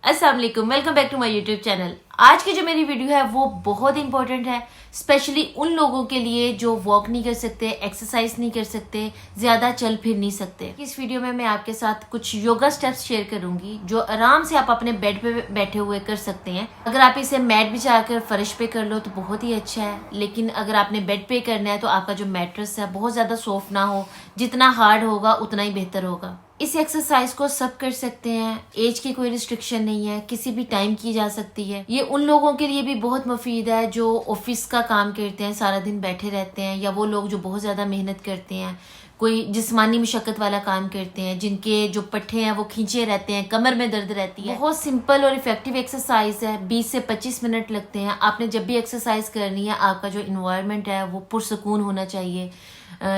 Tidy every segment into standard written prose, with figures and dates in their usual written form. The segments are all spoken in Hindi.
अस्सलाम वालेकुम, welcome back to my YouTube channel. आज की जो मेरी वीडियो है वो बहुत इंपॉर्टेंट है, स्पेशली उन लोगों के लिए जो वॉक नहीं कर सकते, एक्सरसाइज नहीं कर सकते, ज्यादा चल फिर नहीं सकते। इस वीडियो में मैं आपके साथ कुछ योगा स्टेप्स शेयर करूंगी जो आराम से आप अपने बेड पे बैठे हुए कर सकते हैं। अगर आप इसे मैट बिछाकर फर्श पे कर लो तो बहुत ही अच्छा है, लेकिन अगर आपने बेड पे करना है तो आपका जो मैट्रेस है बहुत ज्यादा सॉफ्ट ना हो, जितना हार्ड होगा उतना ही बेहतर होगा। इस एक्सरसाइज को सब कर सकते हैं, एज की कोई रिस्ट्रिक्शन नहीं है, किसी भी टाइम की जा सकती है। ये उन लोगों के लिए भी बहुत मुफीद है जो ऑफिस का काम करते हैं, सारा दिन बैठे रहते हैं, या वो लोग जो बहुत ज्यादा मेहनत करते हैं, कोई जिस्मानी मशक्कत वाला काम करते हैं, जिनके जो पट्टे हैं वो खींचे रहते हैं, कमर में दर्द रहती है। बहुत सिंपल और इफेक्टिव एक्सरसाइज है, 20 से 25 मिनट लगते हैं। आपने जब भी एक्सरसाइज करनी है, आपका जो इन्वायरमेंट है वो पुरसकून होना चाहिए,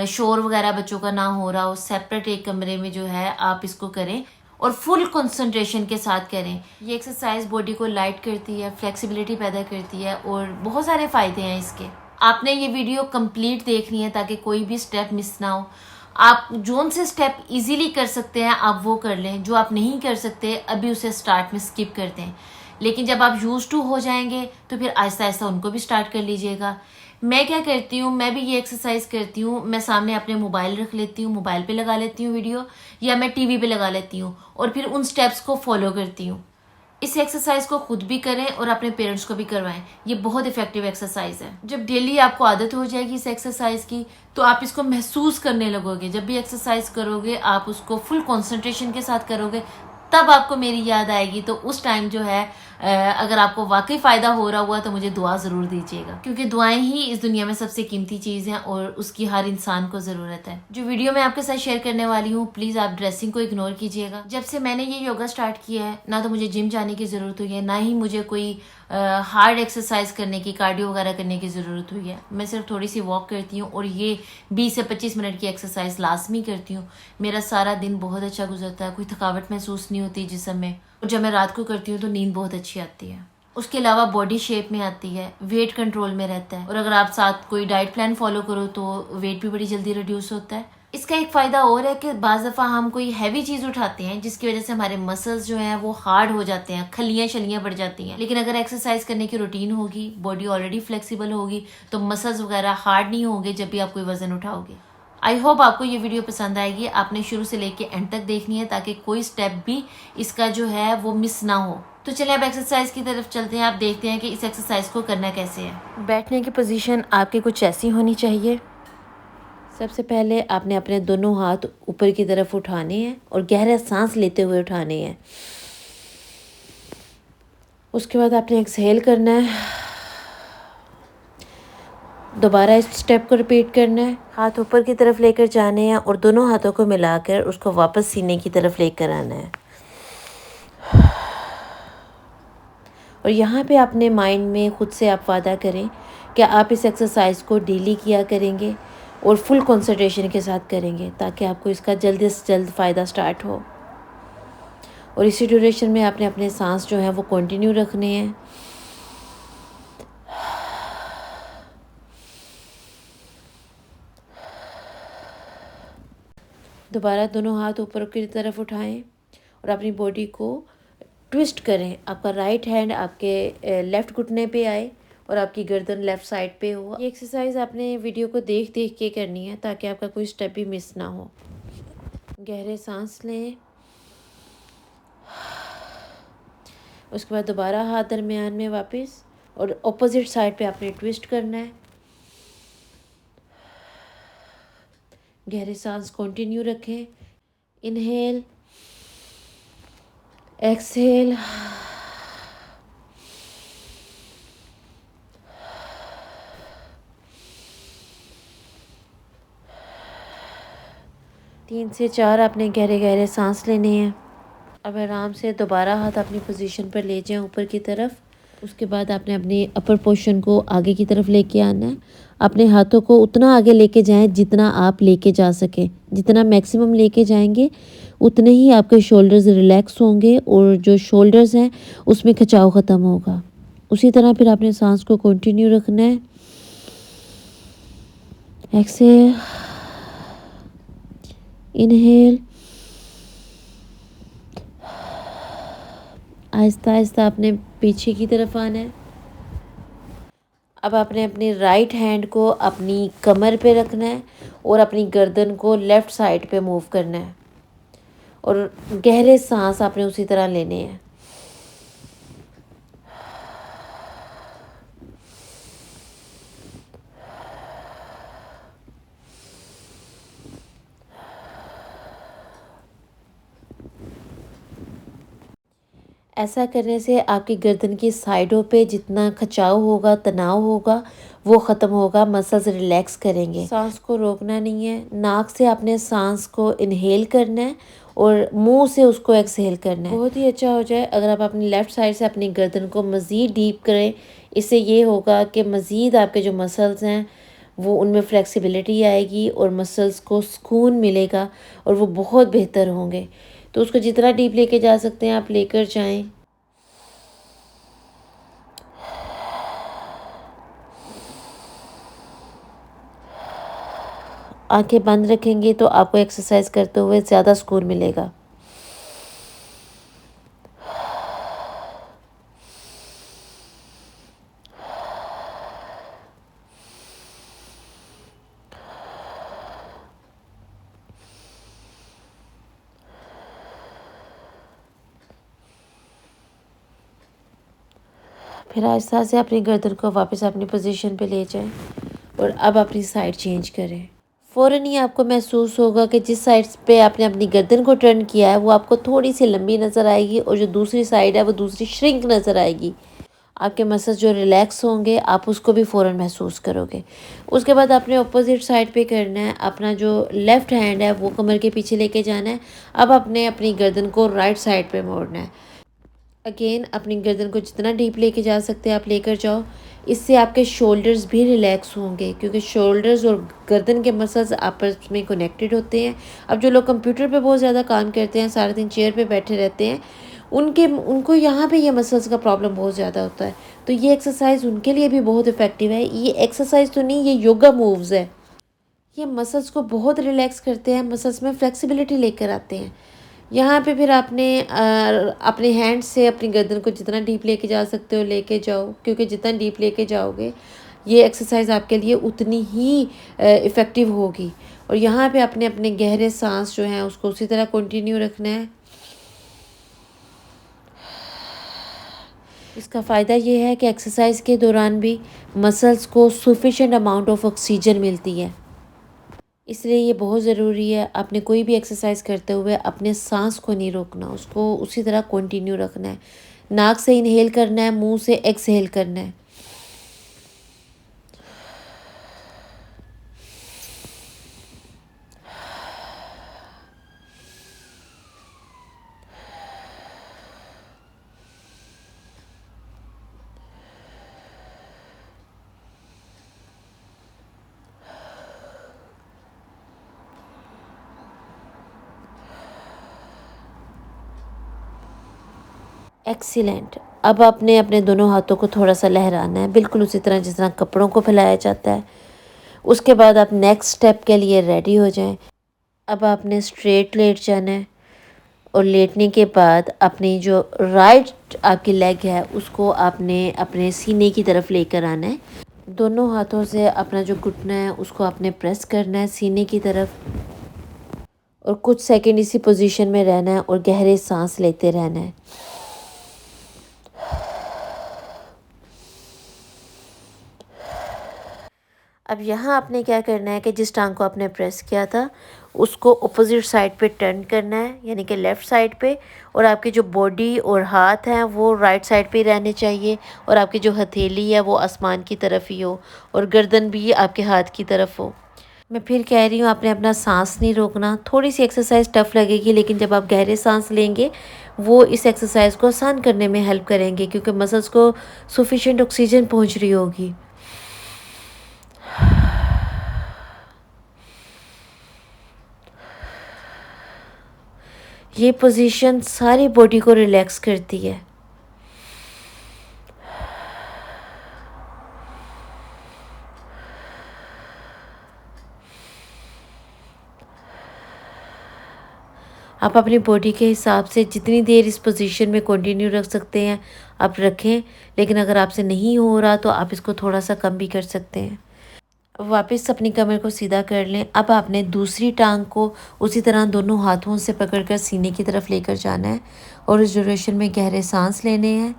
शोर वगैरह बच्चों का ना हो रहा हो, सेपरेट एक कमरे में जो है आप इसको करें और फुल कंसंट्रेशन के साथ करें। ये एक्सरसाइज बॉडी को लाइट करती है, फ्लेक्सिबिलिटी पैदा करती है और बहुत सारे फायदे हैं इसके। आपने ये वीडियो कंप्लीट देखनी है ताकि कोई भी स्टेप मिस ना हो। आप जोन से स्टेप इजीली कर सकते हैं आप वो कर लें, जो आप नहीं कर सकते अभी उसे स्टार्ट में स्किप कर दें। लेकिन जब आप यूज टू हो जाएंगे तो फिर आहिस्ता आहिस्ता उनको भी स्टार्ट कर लीजिएगा। मैं क्या करती हूँ, मैं भी ये एक्सरसाइज करती हूँ। मैं सामने अपने मोबाइल रख लेती हूँ, मोबाइल पे लगा लेती हूँ वीडियो, या मैं टीवी पे लगा लेती हूँ और फिर उन स्टेप्स को फॉलो करती हूँ। इस एक्सरसाइज को खुद भी करें और अपने पेरेंट्स को भी करवाएं। ये बहुत इफेक्टिव एक्सरसाइज है। जब डेली आपको आदत हो जाएगी इस एक्सरसाइज की तो आप इसको महसूस करने लगोगे। जब भी एक्सरसाइज करोगे आप उसको फुल कंसंट्रेशन के साथ करोगे, तब आपको मेरी याद आएगी। तो उस टाइम जो है अगर आपको वाकई फायदा हो रहा हुआ तो मुझे दुआ जरूर दीजिएगा, क्योंकि दुआएं ही इस दुनिया में सबसे कीमती चीज है और उसकी हर इंसान को जरूरत है। जो वीडियो मैं आपके साथ शेयर करने वाली हूँ, प्लीज आप ड्रेसिंग को इग्नोर कीजिएगा। जब से मैंने ये योगा स्टार्ट किया है, ना तो मुझे जिम जाने की जरूरत हुई है, ना ही मुझे कोई हार्ड एक्सरसाइज करने की, कार्डियो वगैरह करने की जरूरत हुई है। मैं सिर्फ थोड़ी सी वॉक करती हूँ और ये 20 से 25 मिनट की एक्सरसाइज लाजमी करती हूँ। मेरा सारा दिन बहुत अच्छा गुजरता है, कोई थकावट महसूस नहीं होती जिस्म में, और जब मैं रात को करती हूँ तो नींद बहुत अच्छी आती है। उसके अलावा बॉडी शेप में आती है, वेट कंट्रोल में रहता है, और अगर आप साथ कोई डाइट प्लान फॉलो करो तो वेट भी बड़ी जल्दी रिड्यूस होता है। इसका एक फायदा और है कि बाज दफा हम कोई हैवी चीज उठाते हैं जिसकी वजह से हमारे मसल्स जो हैं वो हार्ड हो जाते हैं, खलियां शलियां बढ़ जाती हैं। लेकिन अगर एक्सरसाइज करने की रूटीन होगी, बॉडी ऑलरेडी फ्लेक्सिबल होगी, तो मसल्स वगैरह हार्ड नहीं होंगे जब भी आप कोई वजन उठाओगे। आई होप आपको ये वीडियो पसंद आएगी। आपने शुरू से लेके एंड तक देखनी है ताकि कोई स्टेप भी इसका जो है वो मिस ना हो। तो चलिए अब एक्सरसाइज की तरफ चलते हैं। आप देखते हैं कि इस एक्सरसाइज को करना कैसे है। बैठने की पोजीशन आपकी कुछ ऐसी होनी चाहिए। सबसे पहले आपने अपने दोनों हाथ ऊपर की तरफ उठाने हैं और गहरा सांस लेते हुए उठाने हैं। उसके बाद आपने एक्सहेल करना है, दोबारा इस स्टेप को रिपीट करना है। हाथ ऊपर की तरफ लेकर जाने हैं और दोनों हाथों को मिलाकर उसको वापस सीने की तरफ लेकर आना है। और यहाँ पे अपने माइंड में खुद से आप वादा करें कि आप इस एक्सरसाइज को डेली किया करेंगे और फुल कंसंट्रेशन के साथ करेंगे ताकि आपको इसका जल्द से जल्द फ़ायदा स्टार्ट हो। और इसी ड्यूरेशन में आपने अपने सांस जो है वो कंटिन्यू रखने हैं। दोबारा दोनों हाथ ऊपर की तरफ उठाएं और अपनी बॉडी को ट्विस्ट करें। आपका राइट हैंड आपके लेफ़्ट घुटने पे आए और आपकी गर्दन लेफ़्ट साइड पे हो। ये एक्सरसाइज आपने वीडियो को देख देख के करनी है ताकि आपका कोई स्टेप भी मिस ना हो। गहरे सांस लें, उसके बाद दोबारा हाथ दरमियान में वापस और ऑपोजिट साइड पे आपने ट्विस्ट करना है। गहरे सांस कंटिन्यू रखें। इनहेल, एक्सहेल, तीन से चार आपने गहरे गहरे सांस लेने हैं। अब आराम से दोबारा हाथ अपनी पोजीशन पर ले जाएं ऊपर की तरफ। उसके बाद आपने अपने अपर पोर्शन को आगे की तरफ लेके आना है। अपने हाथों को उतना आगे लेके जाएं जितना आप लेके जा सकें। जितना मैक्सिमम लेके जाएंगे उतने ही आपके शोल्डर्स रिलैक्स होंगे और जो शोल्डर्स हैं उसमें खिंचाव ख़त्म होगा। उसी तरह फिर आपने सांस को कंटिन्यू रखना है। एक्सहेल, इनहेल, आहिस्ता आहिस्ता आपने पीछे की तरफ आना है। अब आपने अपनी राइट हैंड को अपनी कमर पे रखना है और अपनी गर्दन को लेफ़्ट साइड पे मूव करना है और गहरे सांस आपने उसी तरह लेने हैं। ऐसा करने से आपकी गर्दन की साइडों पे जितना खिंचाव होगा, तनाव होगा, वो ख़त्म होगा, मसल्स रिलैक्स करेंगे। सांस को रोकना नहीं है, नाक से आपने सांस को इनहेल करना है और मुंह से उसको एक्सहेल करना है। बहुत ही अच्छा हो जाए अगर आप अपनी लेफ़्ट साइड से अपनी गर्दन को मज़ीद डीप करें। इससे ये होगा कि मज़ीद आपके जो मसल्स हैं वो उनमें फ्लेक्सिबिलिटी आएगी और मसल्स को सुकून मिलेगा और वो बहुत बेहतर होंगे। तो उसको जितना डीप लेके जा सकते हैं आप लेकर जाएं। आंखें बंद रखेंगे तो आपको एक्सरसाइज करते हुए ज़्यादा सुकून मिलेगा। फिर आहिस्ता से अपनी गर्दन को वापस अपनी पोजीशन पे ले जाएं और अब अपनी साइड चेंज करें। फ़ौरन ही आपको महसूस होगा कि जिस साइड पे आपने अपनी गर्दन को टर्न किया है वो आपको थोड़ी सी लंबी नज़र आएगी और जो दूसरी साइड है वो दूसरी श्रिंक नज़र आएगी। आपके मसल्स जो रिलैक्स होंगे आप उसको भी फ़ौरन महसूस करोगे। उसके बाद आपने अपोजिट साइड पे करना है। अपना जो लेफ़्ट हैंड है वो कमर के पीछे लेके जाना है। अब आपने अपनी गर्दन को राइट साइड पे मोड़ना है। अगेन अपनी गर्दन को जितना डीप लेके जा सकते हैं आप लेकर जाओ। इससे आपके शोल्डर्स भी रिलैक्स होंगे क्योंकि शोल्डर्स और गर्दन के मसल्स आपस में कनेक्टेड होते हैं। अब जो लोग कंप्यूटर पे बहुत ज़्यादा काम करते हैं, सारा दिन चेयर पे बैठे रहते हैं, उनको यहाँ पे ये मसल्स का प्रॉब्लम बहुत ज़्यादा होता है। तो ये एक्सरसाइज उनके लिए भी बहुत इफ़ेक्टिव है। ये एक्सरसाइज तो नहीं, ये योगा मूव्स है। ये मसल्स को बहुत रिलैक्स करते हैं, मसल्स में फ्लेक्सिबिलिटी लेकर आते हैं। यहाँ पे फिर आपने अपने हैंड से अपनी गर्दन को जितना डीप लेके जा सकते हो लेके जाओ, क्योंकि जितना डीप लेके जाओगे ये एक्सरसाइज आपके लिए उतनी ही इफ़ेक्टिव होगी। और यहाँ पे आपने अपने गहरे सांस जो हैं उसको उसी तरह कंटिन्यू रखना है। इसका फ़ायदा ये है कि एक्सरसाइज के दौरान भी मसल्स को सफिशेंट अमाउंट ऑफ ऑक्सीजन मिलती है। इसलिए ये बहुत ज़रूरी है, आपने कोई भी एक्सरसाइज करते हुए अपने सांस को नहीं रोकना, उसको उसी तरह कंटिन्यू रखना है। नाक से इनहेल करना है, मुंह से एक्सहेल करना है। एक्सीलेंट। अब आपने अपने दोनों हाथों को थोड़ा सा लहराना है, बिल्कुल उसी तरह जिस तरह कपड़ों को फैलाया जाता है। उसके बाद आप नेक्स्ट स्टेप के लिए रेडी हो जाएं। अब आपने स्ट्रेट लेट जाना है और लेटने के बाद अपनी जो राइट आपकी लेग है उसको आपने अपने सीने की तरफ लेकर आना है। दोनों हाथों से अपना जो घुटना है उसको आपने प्रेस करना है सीने की तरफ और कुछ सेकंड इसी पोजीशन में रहना है और गहरे सांस लेते रहना है। अब यहाँ आपने क्या करना है कि जिस टांग को आपने प्रेस किया था उसको अपोजिट साइड पे टर्न करना है, यानी कि लेफ़्ट साइड पे, और आपकी जो बॉडी और हाथ हैं वो राइट साइड पे ही रहने चाहिए और आपकी जो हथेली है वो आसमान की तरफ ही हो और गर्दन भी आपके हाथ की तरफ हो। मैं फिर कह रही हूँ आपने अपना सांस नहीं रोकना। थोड़ी सी एक्सरसाइज टफ लगेगी लेकिन जब आप गहरे सांस लेंगे वो इस एक्सरसाइज को आसान करने में हेल्प करेंगे क्योंकि मसल्स को सफिशिएंट ऑक्सीजन पहुँच रही होगी। ये पोजीशन सारी बॉडी को रिलैक्स करती है। आप अपनी बॉडी के हिसाब से जितनी देर इस पोजीशन में कंटिन्यू रख सकते हैं आप रखें, लेकिन अगर आपसे नहीं हो रहा तो आप इसको थोड़ा सा कम भी कर सकते हैं। वापस अपनी कमर को सीधा कर लें। अब आपने दूसरी टांग को उसी तरह दोनों हाथों से पकड़कर सीने की तरफ लेकर जाना है और इस ड्यूरेशन में गहरे सांस लेने हैं।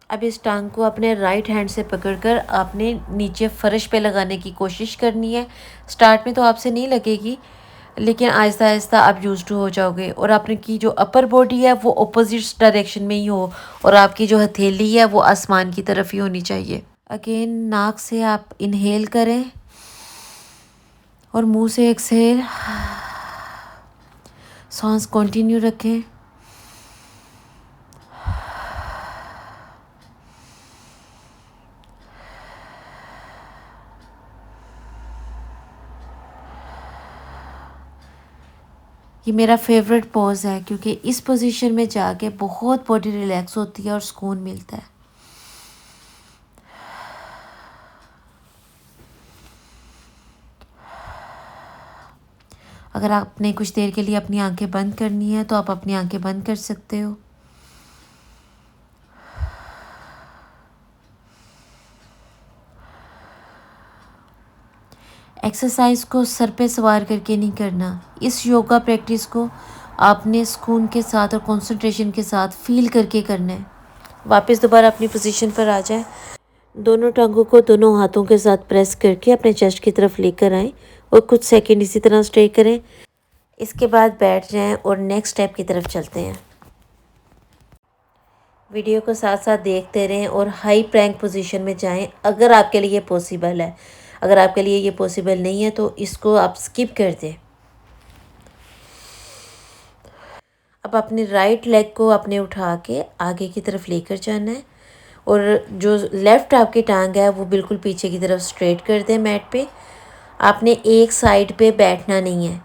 अब इस टांग को अपने राइट हैंड से पकड़कर आपने नीचे फर्श पे लगाने की कोशिश करनी है। स्टार्ट में तो आपसे नहीं लगेगी, लेकिन आहिस्ता आहिस्ता आप यूज टू हो जाओगे और आपकी जो अपर बॉडी है वो अपोजिट डायरेक्शन में ही हो और आपकी जो हथेली है वो आसमान की तरफ ही होनी चाहिए। अगेन नाक से आप इनहेल करें और मुंह से एक्सहेल। सांस कंटिन्यू रखें। ये मेरा फेवरेट पोज है क्योंकि इस पोजीशन में जाके बहुत बॉडी रिलैक्स होती है और सुकून मिलता है। अगर आपने कुछ देर के लिए अपनी आंखें बंद करनी है तो आप अपनी आंखें बंद कर सकते हो। एक्सरसाइज को सर पे सवार करके नहीं करना। इस योगा प्रैक्टिस को आपने सुकून के साथ और कंसंट्रेशन के साथ फील करके करना है। वापस दोबारा अपनी पोजीशन पर आ जाए। दोनों टांगों को दोनों हाथों के साथ प्रेस करके अपने चेस्ट की तरफ लेकर आएं और कुछ सेकंड इसी तरह स्टे करें। इसके बाद बैठ जाएं और नेक्स्ट स्टेप की तरफ चलते हैं। वीडियो को साथ साथ देखते रहें और हाई प्लैंक पोजीशन में जाएं अगर आपके लिए पॉसिबल है। अगर आपके लिए ये पॉसिबल नहीं है तो इसको आप स्किप कर दें। अब अपने राइट लेग को अपने उठा के आगे की तरफ लेकर जाना है और जो लेफ़्ट आपकी टांग है वो बिल्कुल पीछे की तरफ स्ट्रेट कर दें मैट पे। आपने एक साइड पे बैठना नहीं है,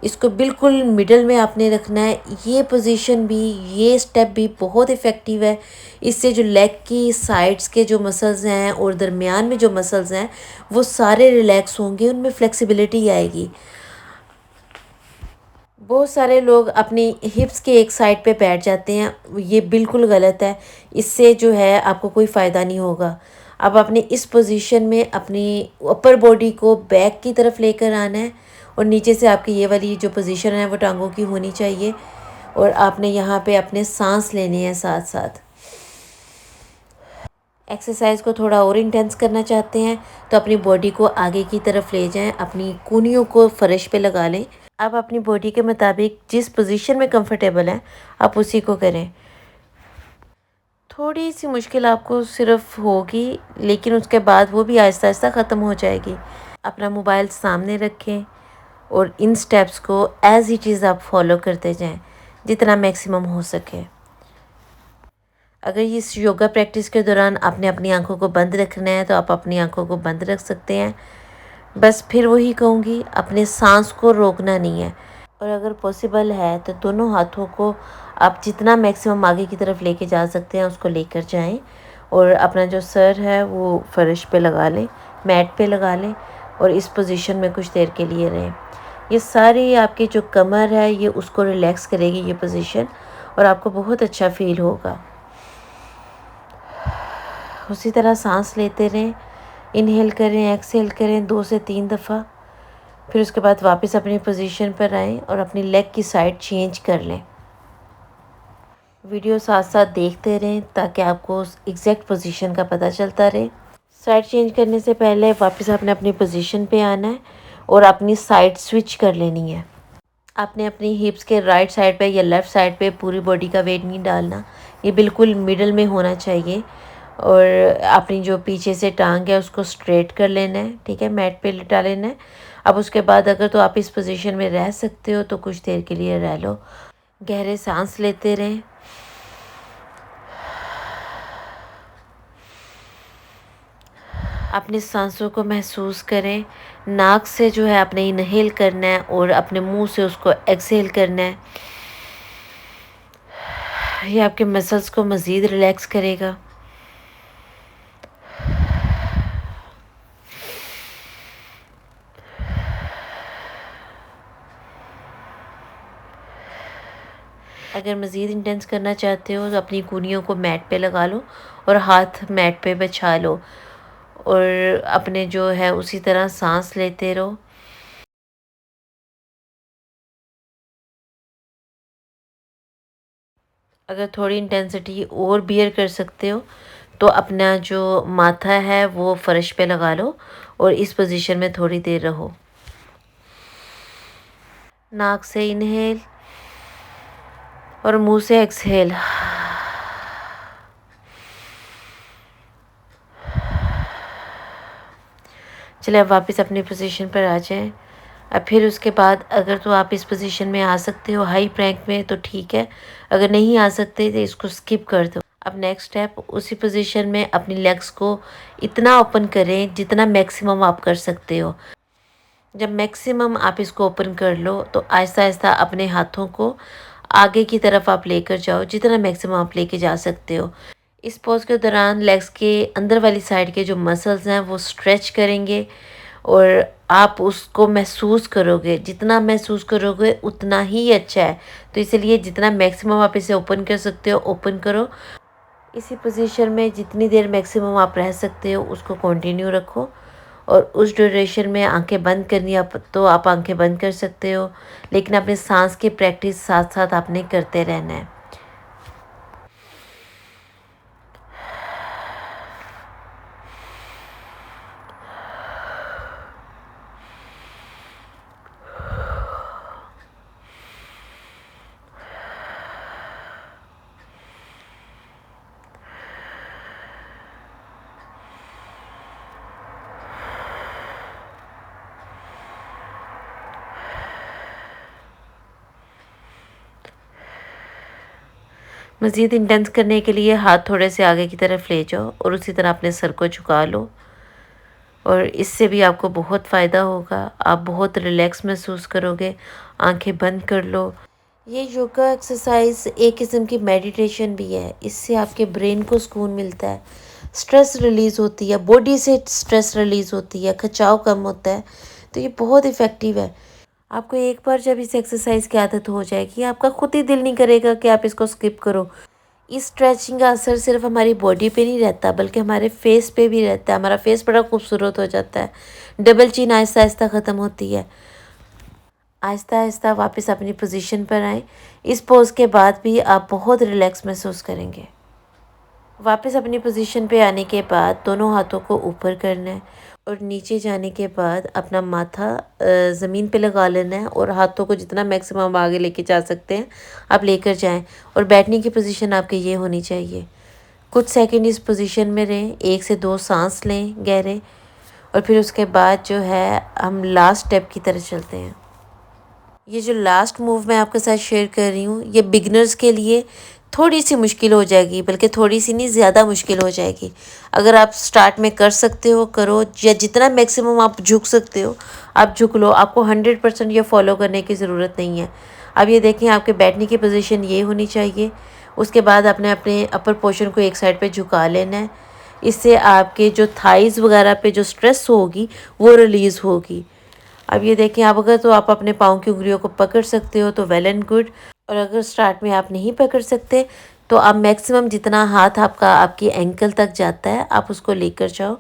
इसको बिल्कुल मिडल में आपने रखना है। ये पोजीशन भी, ये स्टेप भी बहुत इफ़ेक्टिव है। इससे जो लेग की साइड्स के जो मसल्स हैं और दरमियान में जो मसल्स हैं वो सारे रिलैक्स होंगे, उनमें फ्लेक्सिबिलिटी आएगी। बहुत सारे लोग अपनी हिप्स के एक साइड पे बैठ जाते हैं, ये बिल्कुल गलत है। इससे जो है आपको कोई फ़ायदा नहीं होगा। अब आपने इस पोजीशन में अपनी अपर बॉडी को बैक की तरफ लेकर आना है और नीचे से आपकी ये वाली जो पोजीशन है वो टांगों की होनी चाहिए और आपने यहाँ पे अपने सांस लेने हैं साथ साथ। एक्सरसाइज को थोड़ा और इंटेंस करना चाहते हैं तो अपनी बॉडी को आगे की तरफ ले जाएं, अपनी कूनियों को फर्श पे लगा लें। आप अपनी बॉडी के मुताबिक जिस पोजीशन में कंफर्टेबल हैं आप उसी को करें। थोड़ी सी मुश्किल आपको सिर्फ होगी, लेकिन उसके बाद वो भी आहिस्ता आहिस्ता ख़त्म हो जाएगी। अपना मोबाइल सामने रखें और इन स्टेप्स को एज़ इट इज़ आप फॉलो करते जाएं जितना मैक्सिमम हो सके। अगर इस योगा प्रैक्टिस के दौरान आपने अपनी आंखों को बंद रखना है तो आप अपनी आंखों को बंद रख सकते हैं। बस फिर वही कहूँगी, अपने सांस को रोकना नहीं है और अगर पॉसिबल है तो दोनों हाथों को आप जितना मैक्सिमम आगे की तरफ लेके जा सकते हैं उसको लेकर जाएं और अपना जो सर है वो फर्श पे लगा लें, मैट पे लगा लें और इस पोजीशन में कुछ देर के लिए रहें। ये सारी आपकी जो कमर है ये उसको रिलैक्स करेगी ये पोजीशन और आपको बहुत अच्छा फील होगा। उसी तरह सांस लेते रहें, इनहेल करें, एक्सहेल करें 2 से 3 दफ़ा। फिर उसके बाद वापस अपनी पोजीशन पर आएँ और अपनी लेग की साइड चेंज कर लें। वीडियो साथ साथ देखते रहें ताकि आपको उस एग्जैक्ट पोजीशन का पता चलता रहे। साइड चेंज करने से पहले वापस आपने अपनी पोजीशन पे आना है और अपनी साइड स्विच कर लेनी है। आपने अपनी हिप्स के राइट साइड पे या लेफ़्ट साइड पे पूरी बॉडी का वेट नहीं डालना, ये बिल्कुल मिडल में होना चाहिए और अपनी जो पीछे से टांग है उसको स्ट्रेट कर लेना है, ठीक है, मैट पे लिटा लेना है। अब उसके बाद अगर तो आप इस पोजीशन में रह सकते हो तो कुछ देर के लिए रह लो। गहरे सांस लेते रहें। अपनी सांसों को महसूस करें। नाक से जो है आपने इनहेल करना है और अपने मुंह से उसको एक्सहेल करना है। ये आपके मसल्स को मज़ीद रिलैक्स करेगा। अगर मज़ीद इंटेंस करना चाहते हो तो अपनी कूनियों को मैट पे लगा लो और हाथ मैट पे बिछा लो और अपने जो है उसी तरह सांस लेते रहो। अगर थोड़ी इंटेंसिटी और बियर कर सकते हो तो अपना जो माथा है वो फर्श पे लगा लो और इस पोजीशन में थोड़ी देर रहो। नाक से इनहेल और मुंह से एक्सहेल। चलिए अब वापस अपनी पोजीशन पर आ जाएं। अब फिर उसके बाद अगर तो आप इस पोजीशन में आ सकते हो हाई प्रैंक में तो ठीक है, अगर नहीं आ सकते तो इसको स्किप कर दो। अब नेक्स्ट स्टेप उसी पोजीशन में अपनी लेग्स को इतना ओपन करें जितना मैक्सिमम आप कर सकते हो। जब मैक्सिमम आप इसको ओपन कर लो तो आहिस्ता आहिस्ता अपने हाथों को आगे की तरफ आप लेकर जाओ, जितना मैक्सिमम आप लेके जा सकते हो। इस पॉज के दौरान लेग्स के अंदर वाली साइड के जो मसल्स हैं वो स्ट्रेच करेंगे और आप उसको महसूस करोगे। जितना महसूस करोगे उतना ही अच्छा है, तो इसलिए जितना मैक्सिमम आप इसे ओपन कर सकते हो ओपन करो। इसी पोजीशन में जितनी देर मैक्सिमम आप रह सकते हो उसको कंटिन्यू रखो और उस ड्यूरेशन में आंखें बंद करनी आप तो आप आंखें बंद कर सकते हो, लेकिन अपने सांस की प्रैक्टिस साथ साथ आपने करते रहना है। मज़ीद इंटेंस करने के लिए हाथ थोड़े से आगे की तरफ ले जाओ और उसी तरह अपने सर को झुका लो और इससे भी आपको बहुत फ़ायदा होगा। आप बहुत रिलैक्स महसूस करोगे। आंखें बंद कर लो। ये योगा एक्सरसाइज एक किस्म की मेडिटेशन भी है। इससे आपके ब्रेन को सुकून मिलता है, स्ट्रेस रिलीज़ होती है, बॉडी से स्ट्रेस रिलीज़ होती है, खिंचाव कम होता है। तो ये बहुत इफ़ेक्टिव है। आपको एक बार जब इस एक्सरसाइज की आदत हो जाएगी आपका खुद ही दिल नहीं करेगा कि आप इसको स्किप करो। इस स्ट्रेचिंग का असर सिर्फ हमारी बॉडी पे नहीं रहता बल्कि हमारे फेस पे भी रहता है। हमारा फेस बड़ा खूबसूरत हो जाता है। डबल चिन आहिस्ता आहिस्ता ख़त्म होती है। आहिस्ता आहिस्ता वापस अपनी पोजीशन पर आएँ। इस पोज के बाद भी आप बहुत रिलैक्स महसूस करेंगे। वापस अपनी पोजीशन पे आने के बाद दोनों हाथों को ऊपर करना है और नीचे जाने के बाद अपना माथा ज़मीन पे लगा लेना है और हाथों को जितना मैक्सिमम आगे लेके जा सकते हैं आप लेकर जाएं। और बैठने की पोजीशन आपकी ये होनी चाहिए। कुछ सेकंड इस पोजीशन में रहें, 1 से 2 सांस लें गहरे और फिर उसके बाद जो है हम लास्ट स्टेप की तरफ चलते हैं। ये जो लास्ट मूव मैं आपके साथ शेयर कर रही हूँ ये बिगिनर्स के लिए थोड़ी सी मुश्किल हो जाएगी, बल्कि थोड़ी सी नहीं ज़्यादा मुश्किल हो जाएगी। अगर आप स्टार्ट में कर सकते हो करो, या जितना मैक्सिमम आप झुक सकते हो आप झुक लो। आपको 100% ये फॉलो करने की ज़रूरत नहीं है। अब ये देखें आपके बैठने की पोजीशन ये होनी चाहिए। उसके बाद आपने अपने अपर पोर्शन को एक साइड पे झुका लेना है। इससे आपके जो थाइज़ वगैरह पे जो स्ट्रेस होगी वो रिलीज़ होगी। अब ये देखें आप अगर तो आप अपने पाँव की उंगलियों को पकड़ सकते हो तो वेल एंड गुड, और अगर स्टार्ट में आप नहीं पकड़ सकते तो आप मैक्सिमम जितना हाथ आपका आपकी एंकल तक जाता है आप उसको लेकर जाओ।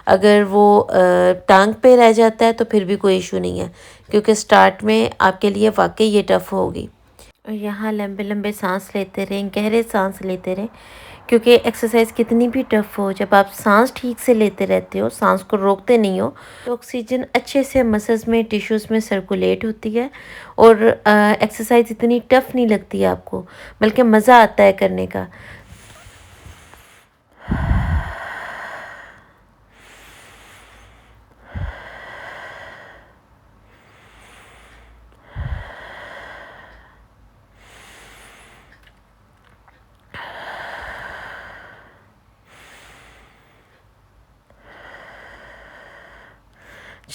अगर वो टांग पे रह जाता है तो फिर भी कोई इशू नहीं है, क्योंकि स्टार्ट में आपके लिए वाकई ये टफ़ होगी। और यहाँ लंबे लंबे सांस लेते रहें, गहरे सांस लेते रहें, क्योंकि एक्सरसाइज कितनी भी टफ हो जब आप सांस ठीक से लेते रहते हो, सांस को रोकते नहीं हो, तो ऑक्सीजन अच्छे से मसल्स में टिश्यूज़ में सर्कुलेट होती है और एक्सरसाइज इतनी टफ नहीं लगती है आपको, बल्कि मज़ा आता है करने का।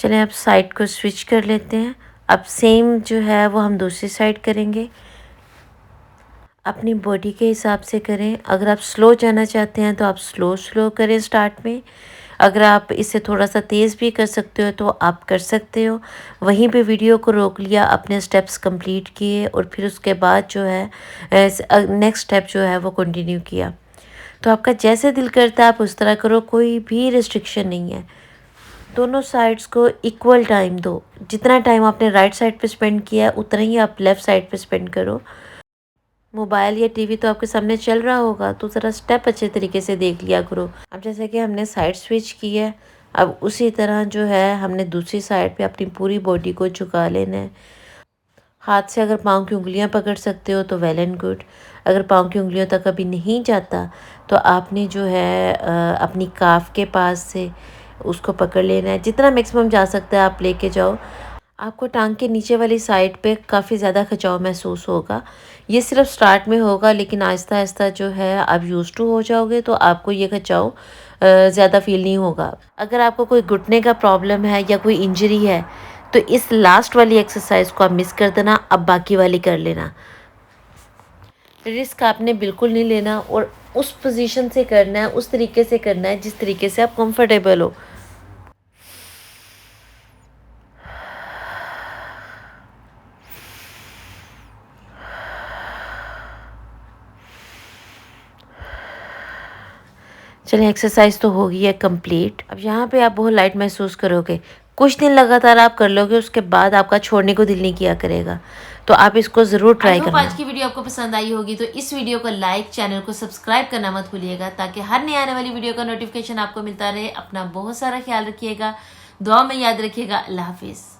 चलें अब साइड को स्विच कर लेते हैं। अब सेम जो है वो हम दूसरी साइड करेंगे। अपनी बॉडी के हिसाब से करें। अगर आप स्लो जाना चाहते हैं तो आप स्लो करें स्टार्ट में। अगर आप इसे थोड़ा सा तेज़ भी कर सकते हो तो आप कर सकते हो। वहीं पे वीडियो को रोक लिया, अपने स्टेप्स कंप्लीट किए और फिर उसके बाद जो है नेक्स्ट स्टेप जो है वो कंटिन्यू किया। तो आपका जैसे दिल करता है आप उस तरह करो, कोई भी रिस्ट्रिक्शन नहीं है। दोनों साइड्स को इक्वल टाइम दो। जितना टाइम आपने राइट साइड पे स्पेंड किया है उतना ही आप लेफ़्ट साइड पे स्पेंड करो। मोबाइल या टीवी तो आपके सामने चल रहा होगा, तो ज़रा स्टेप अच्छे तरीके से देख लिया करो। अब जैसे कि हमने साइड स्विच की है, अब उसी तरह जो है हमने दूसरी साइड पे अपनी पूरी बॉडी को झुका लेना है। हाथ से अगर पाँव की उंगलियां पकड़ सकते हो तो वेल एंड गुड। अगर पाँव की उंगलियों तक कभी नहीं जाता तो आपने जो है अपनी काफ के पास से उसको पकड़ लेना है। जितना मैक्सिमम जा सकता है आप लेके जाओ। आपको टांग के नीचे वाली साइड पे काफ़ी ज़्यादा खिंचाव महसूस होगा। ये सिर्फ स्टार्ट में होगा, लेकिन आहिस्ता आहिस्ता जो है आप यूज़ टू हो जाओगे तो आपको ये खिंचाव ज़्यादा फील नहीं होगा। अगर आपको कोई घुटने का प्रॉब्लम है या कोई इंजरी है तो इस लास्ट वाली एक्सरसाइज को आप मिस कर देना, अब बाकी वाली कर लेना। रिस्क आपने बिल्कुल नहीं लेना और उस पोजीशन से करना है, उस तरीके से करना है जिस तरीके से आप कंफर्टेबल हो। चलिए एक्सरसाइज तो हो गई है कंप्लीट। अब यहाँ पे आप बहुत लाइट महसूस करोगे। कुछ दिन लगातार आप कर लोगे, उसके बाद आपका छोड़ने को दिल नहीं किया करेगा। तो आप इसको ज़रूर ट्राई करना। आज की वीडियो आपको पसंद आई होगी तो इस वीडियो को लाइक, चैनल को सब्सक्राइब करना मत भूलिएगा ताकि हर नई आने वाली वीडियो का नोटिफिकेशन आपको मिलता रहे। अपना बहुत सारा ख्याल रखिएगा, दुआ में याद रखिएगा। अल्लाह हाफिज़।